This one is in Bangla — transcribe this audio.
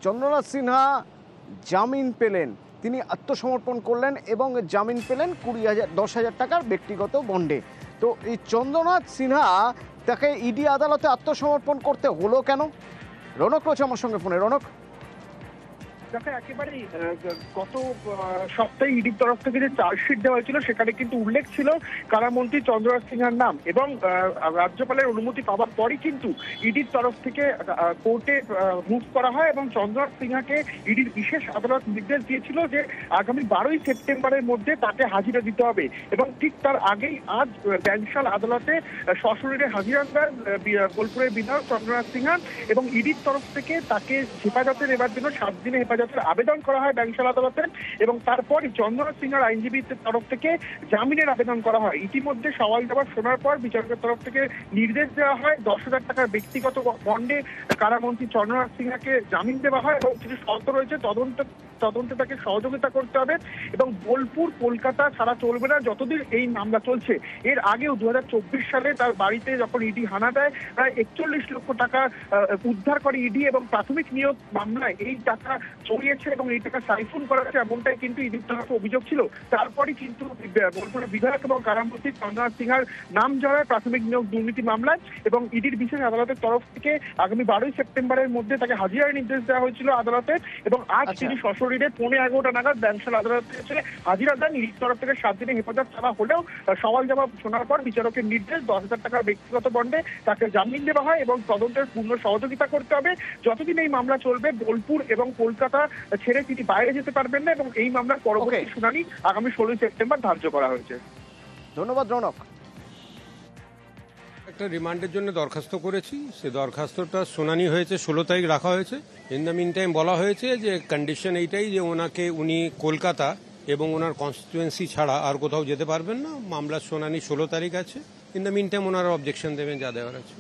চন্দ্রনাথ সিনহা জামিন পেলেন, তিনি আত্মসমর্পণ করলেন এবং জামিন পেলেন 10,000 টাকার ব্যক্তিগত বন্ডে। তো এই চন্দ্রনাথ সিনহা তাকে ইডি আদালতে আত্মসমর্পণ করতে হলো কেন? রনক রয়েছে আমার সঙ্গে ফোনে। রনক, একেবারেই গত সপ্তাহে ইডির তরফ থেকে যে চার্জশিট দেওয়া হয়েছিল সেখানে কিন্তু উল্লেখ ছিল কারামন্ত্রী চন্দ্রনাথ সিনহার নাম, এবং রাজ্যপালের অনুমতি পাওয়ার পরই কিন্তু ইডির তরফ থেকে কোর্টে মুভ করা হয় এবং চন্দ্রনাথ সিনহাকে ইডির বিশেষ আদালত নির্দেশ দিয়েছিল যে আগামী 12ই সেপ্টেম্বরের মধ্যে তাকে হাজিরা দিতে হবে, এবং ঠিক তার আগেই আজ ব্যাংশাল আদালতে সশরীরে হাজিরা দেন বোলপুরের বিধায়ক চন্দ্রনাথ সিনহা, এবং ইডির তরফ থেকে তাকে হেফাজতে নেবার জন্য 7 দিনে হেফাজতের আবেদন করা হয় ব্যাংশাল আদালতে, এবং তারপরই চন্দ্রনাথ সিনহার আইনজীবীর তরফ থেকে জামিনের আবেদন করা হয়। ইতিমধ্যে সওয়াল জবাব শোনার পর বিচারকের তরফ থেকে নির্দেশ দেওয়া হয় 10,000 টাকার ব্যক্তিগত বন্ডে কারামন্ত্রী চন্দ্রনাথ সিনহাকে জামিন দেওয়া হয়, এবং কিছু শর্ত রয়েছে। তদন্তে তাকে সহযোগিতা করতে হবে, এবং বোলপুর কলকাতা ছাড়া চলবে না যতদিন এই মামলা চলছে। এর আগেও 2024 সালে তার বাড়িতে যখন ইডি হানা দেয় প্রায় 41 লক্ষ টাকা উদ্ধার করে ইডি, এবং প্রাথমিক নিয়োগ মামলায় এই টাকা চড়িয়েছে এবং এই টাকা সাইফুন করা হয়েছে এমনটাই কিন্তু ইডির তরফে অভিযোগ ছিল। তারপরই কিন্তু বোলপুরের বিধায়ক এবং কারামন্ত্রী চন্দ্রনাথ সিনহার নাম জড়ায় প্রাথমিক নিয়োগ দুর্নীতি মামলায়, এবং ইডির বিশেষ আদালতের তরফ থেকে আগামী 12ই সেপ্টেম্বরের মধ্যে তাকে হাজিরার নির্দেশ দেওয়া হয়েছিল আদালতে, এবং আজ তিনি সশরীরে 11:15 নাগাদ ব্যাংশাল আদালতে এসে হাজিরা দেন। ইডির তরফ থেকে 7 দিনে হেফাজত চাওয়া হলেও সওয়াল জবাব শোনার পর বিচারকের নির্দেশ 10,000 টাকার ব্যক্তিগত বন্ডে তাকে জামিন দেওয়া হয়, এবং তদন্তের পূর্ণ সহযোগিতা করতে হবে। যতদিন এই মামলা চলবে বোলপুর এবং কলকাতা ছেড়ে তিনি বাইরে যেতে পারবেন না, এবং এই মামলার পরবর্তী শুনানি আগামী 16ই সেপ্টেম্বর ধার্য করা হয়েছে। ধন্যবাদ রনক। একটা রিমান্ডের জন্য দরখাস্ত করেছি, সে দরখাস্তটা শুনানি হয়েছে, 16 তারিখ রাখা হয়েছে। ইন দ্য মিন টাইম বলা হয়েছে যে কন্ডিশন এইটাই যে উনি কলকাতা এবং ওনার কনস্টিটুয়েন্সি ছাড়া আর কোথাও যেতে পারবেন না। মামলার শুনানি 16 তারিখ আছে। ইন দ্য মিন টাইম ওনারা অবজেকশন দেবেন, যা দেওয়ার আছে।